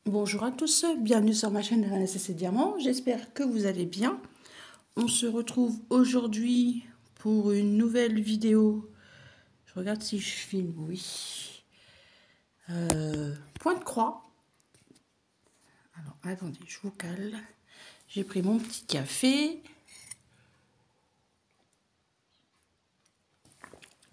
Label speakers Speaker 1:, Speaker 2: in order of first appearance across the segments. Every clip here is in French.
Speaker 1: Bonjour à tous, bienvenue sur ma chaîne RNSS Diamant, j'espère que vous allez bien. On se retrouve aujourd'hui pour une nouvelle vidéo. Je regarde si je filme, oui. Point de croix. Alors attendez, je vous cale. J'ai pris mon petit café.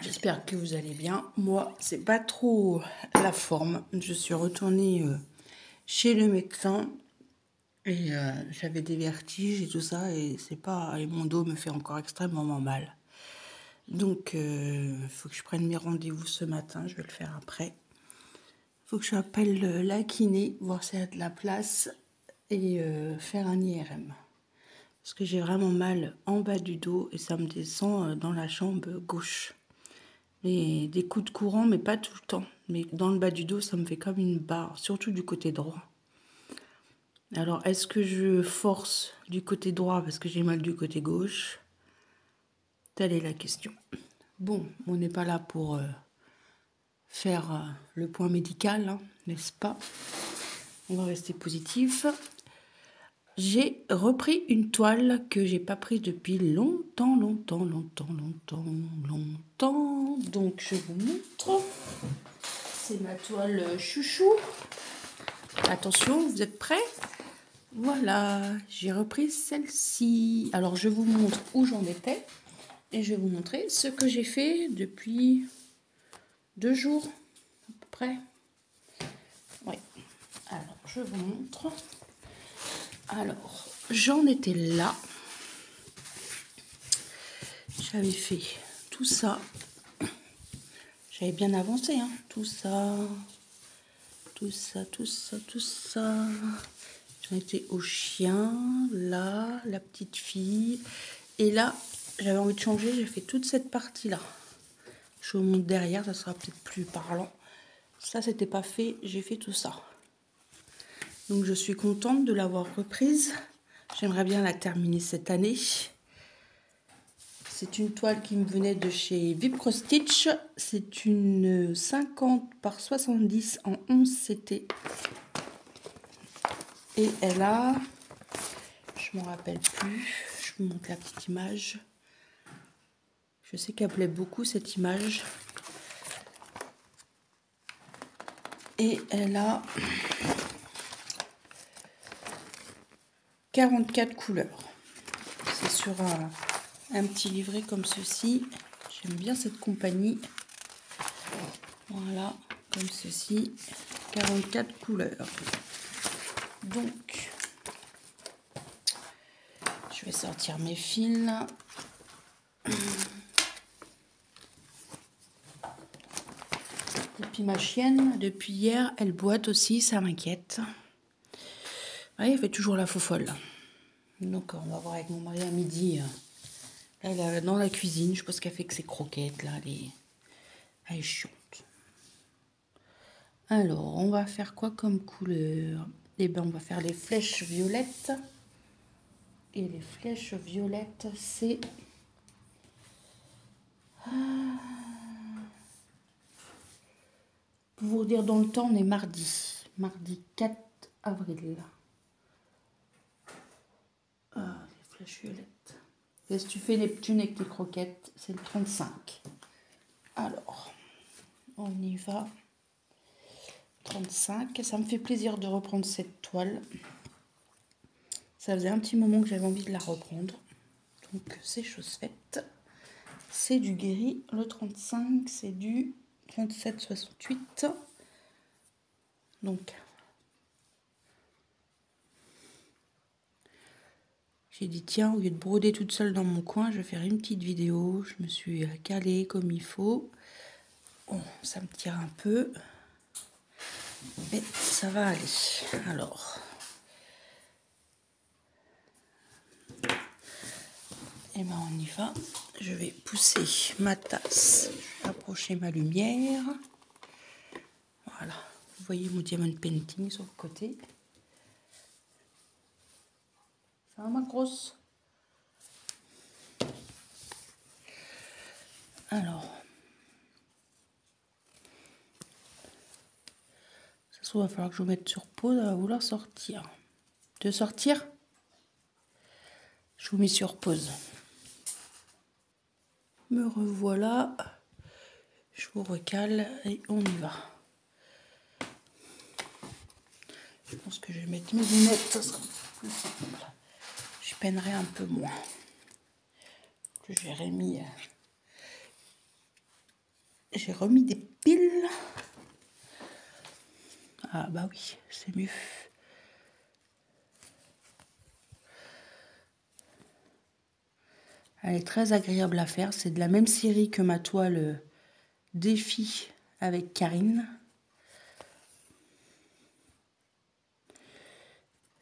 Speaker 1: J'espère que vous allez bien. Moi, c'est pas trop la forme. Je suis retournée chez le médecin. Et j'avais des vertiges et tout ça, et c'est pas. Et mon dos me fait encore extrêmement mal. Donc, il faut que je prenne mes rendez-vous ce matin, je vais le faire après. Il faut que j'appelle la kiné, voir s'il y a de la place, et faire un IRM. Parce que j'ai vraiment mal en bas du dos, et ça me descend dans la jambe gauche. Et des coups de courant, mais pas tout le temps. Mais dans le bas du dos, ça me fait comme une barre, surtout du côté droit. Alors, est-ce que je force du côté droit parce que j'ai mal du côté gauche? Telle est la question. Bon, on n'est pas là pour faire le point médical, hein, n'est-ce pas? On va rester positif. J'ai repris une toile que j'ai pas prise depuis longtemps. Donc, je vous montre. C'est ma toile chouchou. Attention, vous êtes prêts? Voilà, j'ai repris celle-ci. Alors, je vous montre où j'en étais et je vais vous montrer ce que j'ai fait depuis 2 jours à peu près. Oui, alors je vous montre. Alors, j'en étais là. J'avais fait tout ça. J'avais bien avancé, hein. Tout ça. J'en étais au chien, là, la petite fille. Et là, j'avais envie de changer, j'ai fait toute cette partie-là. Je vous montre derrière, ça sera peut-être plus parlant. Ça, c'était pas fait, j'ai fait tout ça. Donc, je suis contente de l'avoir reprise. J'aimerais bien la terminer cette année. C'est une toile qui me venait de chez Vipro Stitch. C'est une 50 par 70 en 11 CT. Et elle a, je ne me rappelle plus, je vous montre la petite image. Je sais qu'elle plaît beaucoup cette image. Et elle a 44 couleurs. C'est sur un petit livret comme ceci. J'aime bien cette compagnie. Voilà, comme ceci. 44 couleurs. Donc, je vais sortir mes fils. Et puis ma chienne, depuis hier, elle boite aussi, ça m'inquiète. Ouais, elle fait toujours la faux-folle. Donc, on va voir avec mon mari à midi. Elle est dans la cuisine, je pense qu'elle fait que ses croquettes, là, elle est chiante. Alors, on va faire quoi comme couleur? Eh bien, on va faire les flèches violettes. Et les flèches violettes, c'est... Pour vous dire dans le temps, on est mardi. Mardi 4 avril. Ah, les flèches violettes. Et si tu fais Neptune avec tes croquettes, c'est le 35. Alors, on y va. 35. Ça me fait plaisir de reprendre cette toile. Ça faisait un petit moment que j'avais envie de la reprendre. Donc, c'est chose faite. C'est du guéri. Le 35, c'est du 37,68. Donc, j'ai dit, tiens, au lieu de broder toute seule dans mon coin, je vais faire une petite vidéo. Je me suis calée comme il faut. Bon, ça me tire un peu. Mais ça va aller. Alors. Et ben on y va. Je vais pousser ma tasse. Je vais approcher ma lumière. Voilà. Vous voyez mon diamond painting sur le côté. Ça va ma grosse? Alors. Il va falloir que je vous mette sur pause, elle va vouloir sortir. De sortir? Je vous mets sur pause. Me revoilà. Je vous recale et on y va. Je pense que je vais mettre mes lunettes, ça sera plus simple. Je peinerai un peu moins. J'ai remis des piles. Ah bah oui, c'est mieux. Elle est très agréable à faire. C'est de la même série que ma toile défi avec Karine.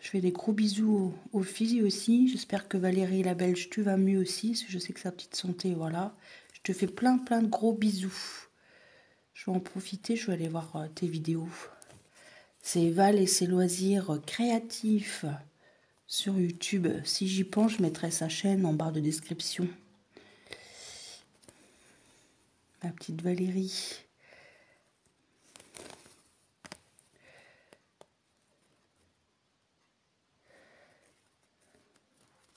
Speaker 1: Je fais des gros bisous aux filles aussi. J'espère que Valérie la Belge, tu vas mieux aussi. Je sais que sa petite santé, voilà. Je te fais plein de gros bisous. Je vais en profiter, je vais aller voir tes vidéos. C'est Val et ses loisirs créatifs sur YouTube. Si j'y pense, je mettrai sa chaîne en barre de description. Ma petite Valérie.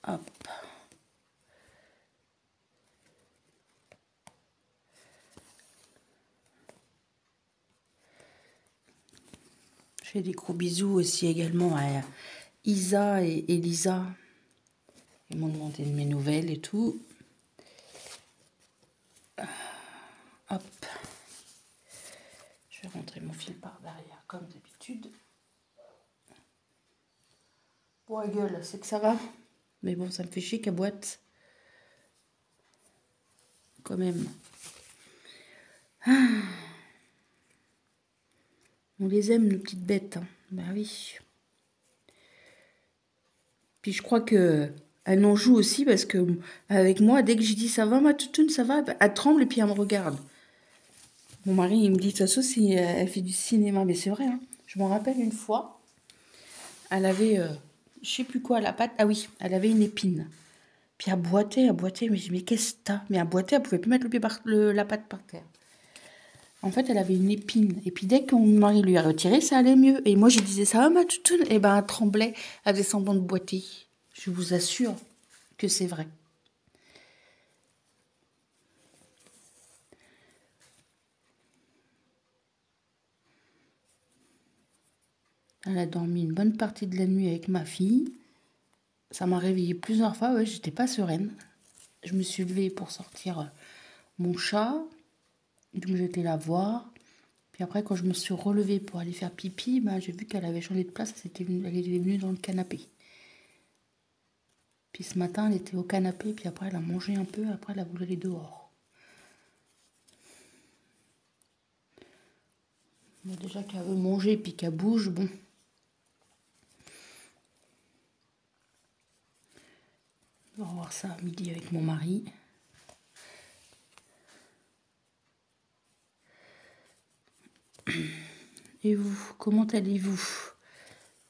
Speaker 1: Hop. Je fais des gros bisous aussi également à Isa et Elisa. Ils m'ont demandé de mes nouvelles et tout. Hop. Je vais rentrer mon fil par derrière comme d'habitude. Bon, à gueule, c'est que ça va. Mais bon, ça me fait chier qu'elle boite. Quand même. Ah. On les aime, nos petites bêtes. Hein. Ben oui. Puis je crois que elle en joue aussi parce que avec moi, dès que je dis ça va, ma toutoune, ça va, elle tremble et puis elle me regarde. Mon mari, il me dit, de toute façon, si elle fait du cinéma, mais c'est vrai. Hein. Je m'en rappelle une fois, elle avait, je sais plus quoi, la patte. Ah oui, elle avait une épine. Puis elle boitait. Mais je dis, mais qu'est-ce que t'as? Mais elle boitait, elle pouvait plus mettre la patte par terre. En fait, elle avait une épine. Et puis dès que mon mari lui a retiré, ça allait mieux. Et moi, je disais, ça va, ma toutoune? Et ben, elle tremblait, elle faisait semblant de boiter. Je vous assure que c'est vrai. Elle a dormi une bonne partie de la nuit avec ma fille. Ça m'a réveillée plusieurs fois, ouais, j'étais pas sereine. Je me suis levée pour sortir mon chat. Donc j'étais la voir. Puis après, quand je me suis relevée pour aller faire pipi, ben, j'ai vu qu'elle avait changé de place. Elle était venue dans le canapé. Puis ce matin, elle était au canapé. Puis après, elle a mangé un peu. Après, elle a voulu aller dehors. Bon, déjà qu'elle veut manger puis qu'elle bouge, bon. On va voir ça à midi avec mon mari. Et vous, comment allez-vous?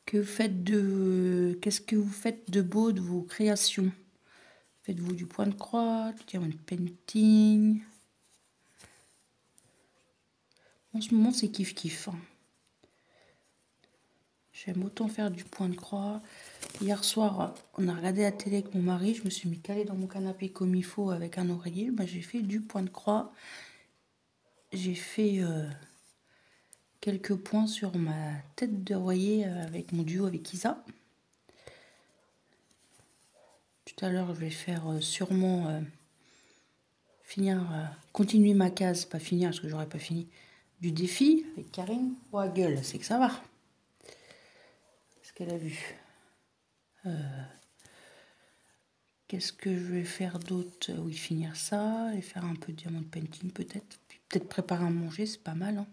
Speaker 1: Qu'est-ce que vous faites de beau de vos créations? Faites-vous du point de croix, du diamond painting? En ce moment, c'est kiff-kiff. Hein. J'aime autant faire du point de croix. Hier soir, on a regardé la télé avec mon mari. Je me suis mis calée dans mon canapé comme il faut avec un oreiller. Ben, j'ai fait du point de croix. J'ai fait quelques points sur ma tête d'oreiller avec mon duo avec Isa. Tout à l'heure, je vais faire sûrement continuer ma case, pas finir parce que j'aurais pas fini, du défi avec Karine. Oh, à gueule, c'est que ça va. Ce qu'elle a vu. Qu'est-ce que je vais faire d'autre? Oui, finir ça et faire un peu de diamond painting peut-être. Puis peut-être préparer à manger, c'est pas mal. Hein.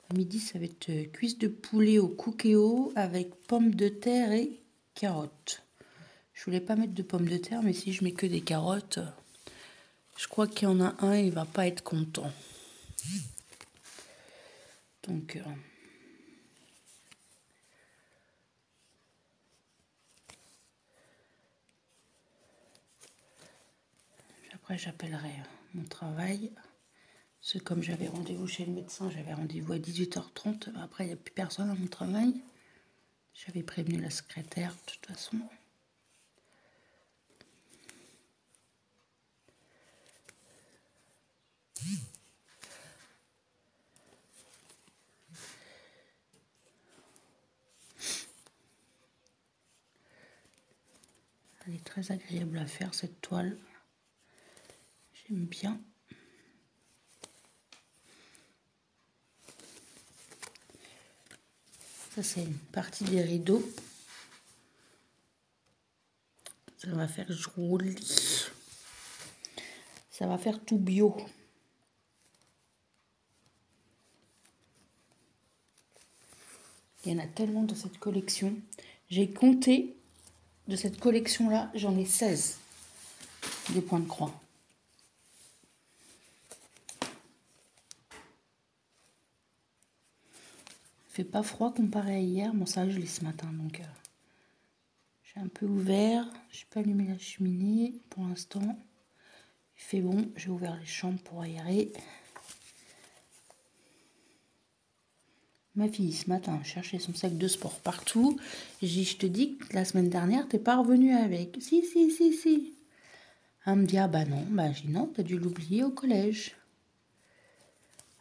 Speaker 1: À midi, ça va être cuisse de poulet au cookéo avec pommes de terre et carottes. Je voulais pas mettre de pommes de terre, mais si je mets que des carottes, je crois qu'il y en a un, il va pas être content. Donc, après, j'appellerai mon travail. C'est comme j'avais rendez-vous chez le médecin, j'avais rendez-vous à 18h30. Après, il n'y a plus personne à mon travail. J'avais prévenu la secrétaire, de toute façon. Elle est très agréable à faire, cette toile. J'aime bien. Ça, c'est une partie des rideaux. Ça va faire joli. Ça va faire tout bio. Il y en a tellement dans cette collection. J'ai compté de cette collection-là, j'en ai 16. Des points de croix. Il fait pas froid comparé à hier. Bon, ça, je l'ai ce matin, donc j'ai un peu ouvert. J'ai pas allumé la cheminée pour l'instant. Il fait bon. J'ai ouvert les chambres pour aérer. Ma fille, ce matin, cherchait son sac de sport partout. Je te dis que la semaine dernière, t'es pas revenue avec. Si. Elle me dit, ah bah non. Bah j'ai dit, non, t'as dû l'oublier au collège.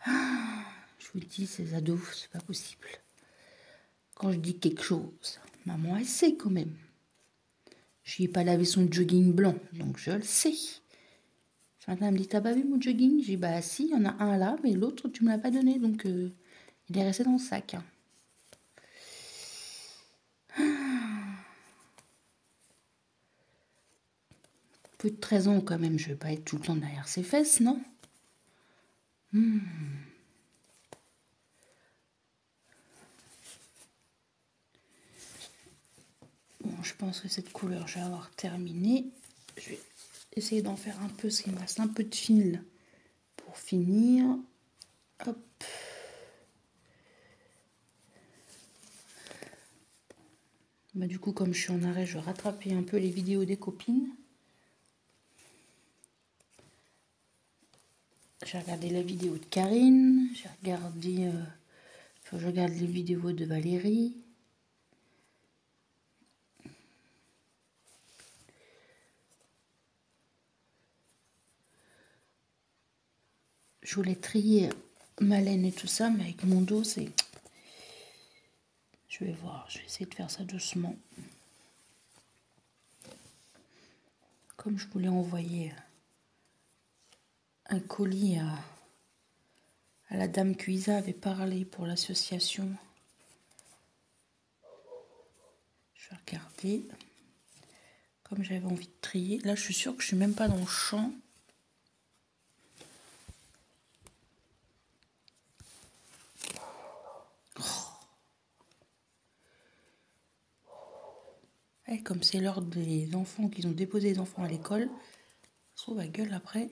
Speaker 1: Ah, je vous dis, ces ados, c'est pas possible. Quand je dis quelque chose, maman, elle sait quand même. Je lui ai pas lavé son jogging blanc, donc je le sais. Ce matin, elle me dit, t'as pas vu mon jogging? J'ai dit, bah si, il y en a un là, mais l'autre, tu me l'as pas donné, donc il est resté dans le sac. Hein. Plus de 13 ans quand même, je vais pas être tout le temps derrière ses fesses, non? Bon, je pense que cette couleur, je vais avoir terminé. Je vais essayer d'en faire un peu, parce qu'il me reste un peu de fil pour finir. Hop. Bah, du coup, comme je suis en arrêt, je vais rattraper un peu les vidéos des copines. J'ai regardé la vidéo de Karine, j'ai regardé, je regarde les vidéos de Valérie. Je voulais trier ma laine et tout ça, mais avec mon dos, c'est... Je vais voir, je vais essayer de faire ça doucement. Comme je voulais envoyer un colis à la dame Cuisa avait parlé pour l'association. Je vais regarder. Comme j'avais envie de trier. Là, je suis sûre que je suis même pas dans le champ. Et comme c'est l'heure des enfants, qu'ils ont déposé les enfants à l'école, ça se trouve à gueule après.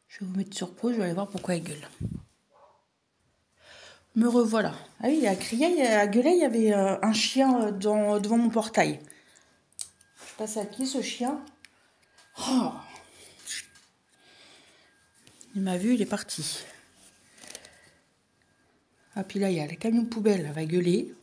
Speaker 1: Je vais vous mettre sur pause, je vais aller voir pourquoi elle gueule. Me revoilà. Ah oui, à crier, à gueuler, il y avait un chien devant mon portail. Je passe à qui ce chien? Oh, il m'a vu, il est parti. Ah, puis là, il y a le camion poubelle, elle va gueuler.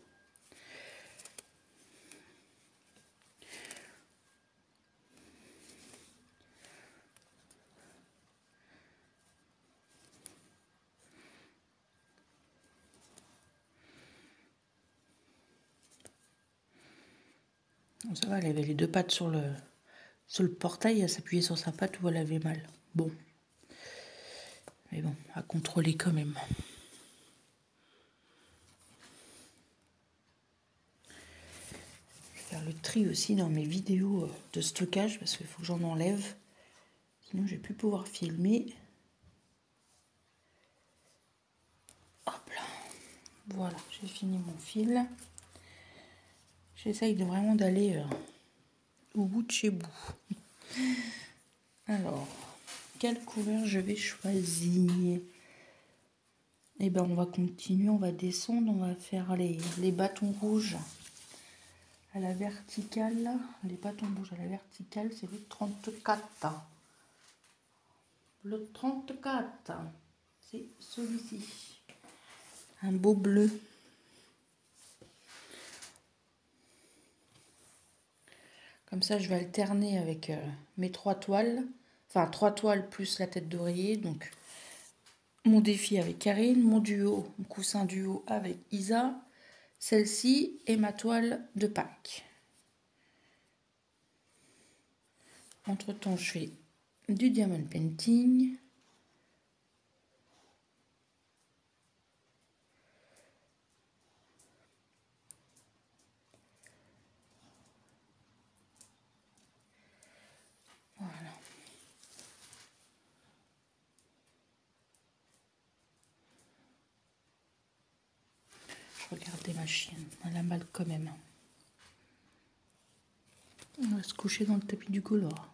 Speaker 1: Bon, ça va, elle avait les deux pattes sur le portail, elle s'appuyait sur sa patte où elle avait mal. Bon. Mais bon, à contrôler quand même. Je vais faire le tri aussi dans mes vidéos de stockage parce qu'il faut que j'en enlève. Sinon, je vais plus pouvoir filmer. Hop là. Voilà, j'ai fini mon fil. J'essaye vraiment d'aller au bout de chez bout. Alors, quelle couleur je vais choisir? Et ben on va continuer, on va descendre, on va faire les bâtons rouges à la verticale. Les bâtons rouges à la verticale, c'est le 34. Le 34, c'est celui-ci. Un beau bleu. Comme ça, je vais alterner avec mes 3 toiles. Enfin, 3 toiles plus la tête d'oreiller. Donc, mon défi avec Karine, mon duo, mon coussin duo avec Isa, celle-ci et ma toile de Pâques. Entre-temps, je fais du diamond painting. Voilà. Je regardais ma chienne, elle a mal quand même. On va se coucher dans le tapis du couloir.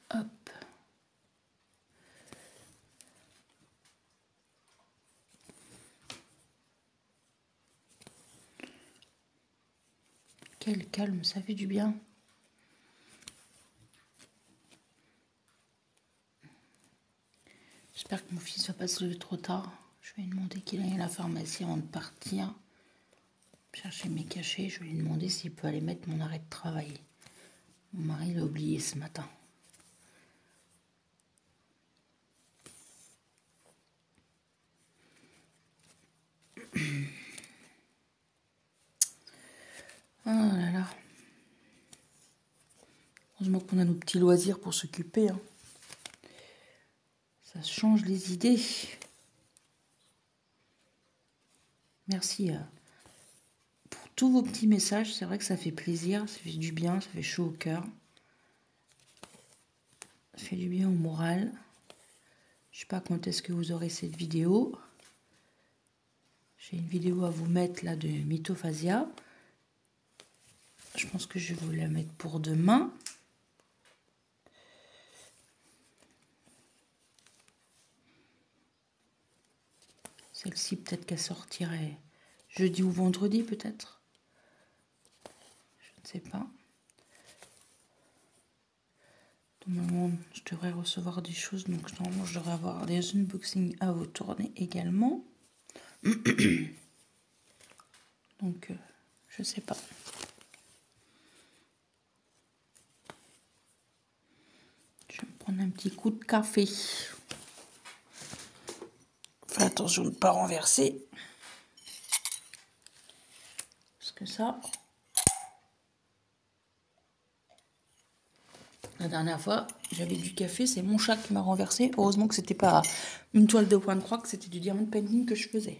Speaker 1: Hop. Quel calme, ça fait du bien. J'espère que mon fils va pas se lever trop tard. Je vais lui demander qu'il aille à la pharmacie avant de partir. Chercher mes cachets, je vais lui demander s'il peut aller mettre mon arrêt de travail. Mon mari l'a oublié ce matin. Oh là là. Heureusement qu'on a nos petits loisirs pour s'occuper. Hein. Ça change les idées. Merci pour tous vos petits messages. C'est vrai que ça fait plaisir, ça fait du bien, ça fait chaud au cœur. Ça fait du bien au moral. Je sais pas quand est-ce que vous aurez cette vidéo. J'ai une vidéo à vous mettre là de Mythophasia. Je pense que je vais vous la mettre pour demain. Celle-ci, peut-être qu'elle sortirait jeudi ou vendredi, peut-être. Je ne sais pas. Normalement, je devrais recevoir des choses. Donc, normalement, je devrais avoir des unboxings à vous tourner également. Donc, je ne sais pas. Je vais me prendre un petit coup de café. Fais attention de ne pas renverser. Parce que ça... La dernière fois, j'avais du café, c'est mon chat qui m'a renversé. Heureusement que c'était pas une toile de point de croix, que c'était du diamond painting que je faisais.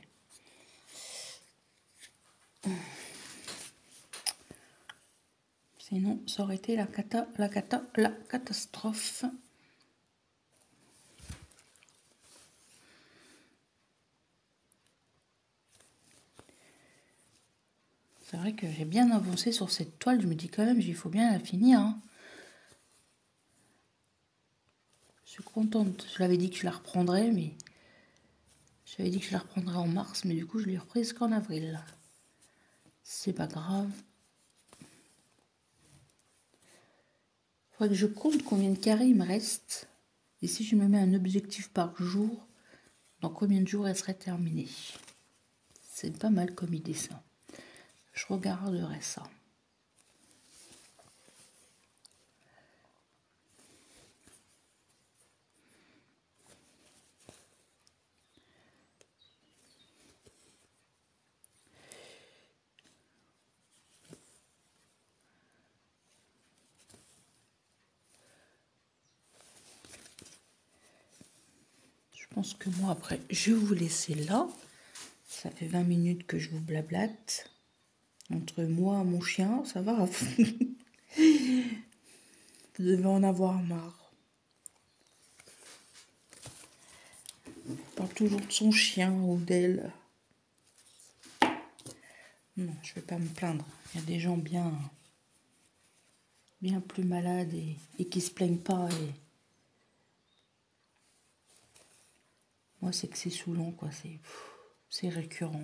Speaker 1: Sinon, ça aurait été la catastrophe. C'est vrai que j'ai bien avancé sur cette toile. Je me dis quand même, il faut bien la finir. Hein. Je suis contente. Je l'avais dit que je la reprendrais, mais... J'avais dit que je la reprendrais en mars, mais du coup, je l'ai reprise qu'en avril. C'est pas grave. Faudrait que je compte combien de carrés il me reste. Et si je me mets un objectif par jour, dans combien de jours elle serait terminée? C'est pas mal comme idée, ça. Je regarderai ça. Je pense que moi, après, je vais vous laisser là. Ça fait 20 minutes que je vous blablate. Entre moi et mon chien, ça va. Vous devez en avoir marre. Il parle toujours de son chien ou d'elle. Non, je vais pas me plaindre. Il y a des gens bien plus malades et qui se plaignent pas. Et moi, c'est que c'est saoulant, quoi. C'est récurrent.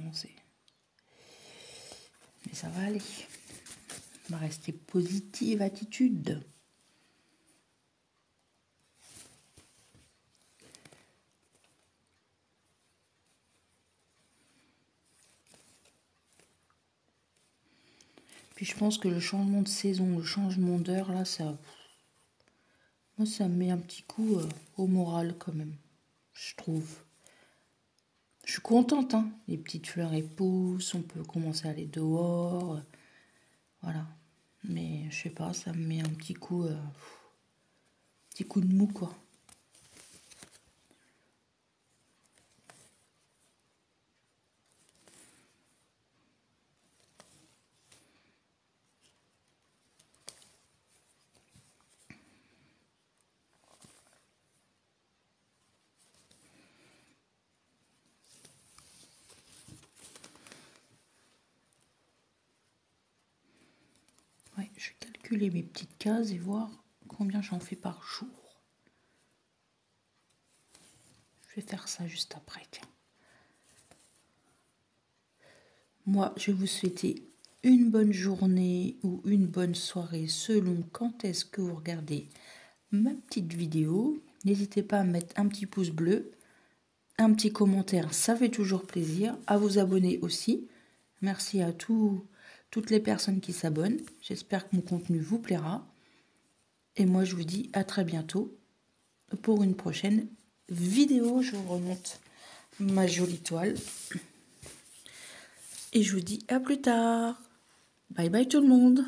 Speaker 1: Mais ça va aller. On va rester positive attitude. Puis je pense que le changement de saison, le changement d'heure, là, moi, ça me met un petit coup au moral quand même, je trouve. Je suis contente, hein. Les petites fleurs elles poussent, on peut commencer à aller dehors, voilà. Mais je sais pas, ça me met un petit coup de mou, quoi. Ouais, je vais calculer mes petites cases et voir combien j'en fais par jour. Je vais faire ça juste après, tiens. Moi, je vais vous souhaiter une bonne journée ou une bonne soirée selon quand est-ce que vous regardez ma petite vidéo. N'hésitez pas à mettre un petit pouce bleu, un petit commentaire, ça fait toujours plaisir. À vous abonner aussi. Merci à toutes les personnes qui s'abonnent. J'espère que mon contenu vous plaira. Et moi, je vous dis à très bientôt pour une prochaine vidéo. Je vous remonte ma jolie toile. Et je vous dis à plus tard. Bye bye tout le monde.